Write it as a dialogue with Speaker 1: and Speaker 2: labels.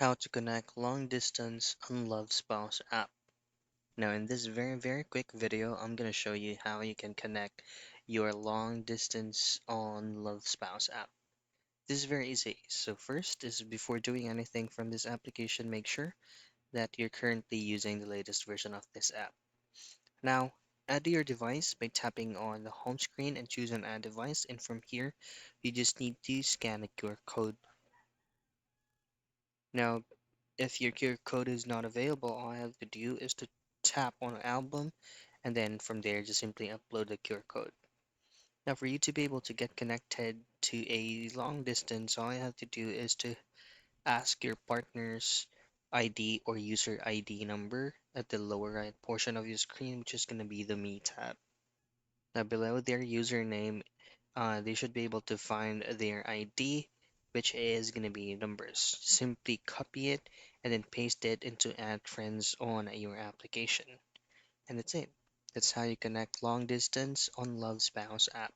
Speaker 1: How to connect long distance on Love Spouse app. Now, in this very quick video, I'm going to show you how you can connect your long distance on Love Spouse app. This is very easy. So, first is before doing anything from this application, make sure that you're currently using the latest version of this app. Now, add to your device by tapping on the home screen and choose an add device. And from here, you just need to scan a QR code. Now, if your QR code is not available, all I have to do is to tap on album and then from there just simply upload the QR code. Now for you to be able to get connected to a long distance, all I have to do is to ask your partner's ID or user ID number at the lower right portion of your screen, which is going to be the Me tab. Now below their username, they should be able to find their ID, which is going to be numbers. Simply copy it and then paste it into Add Friends on your application. And that's it. That's how you connect long distance on Love Spouse app.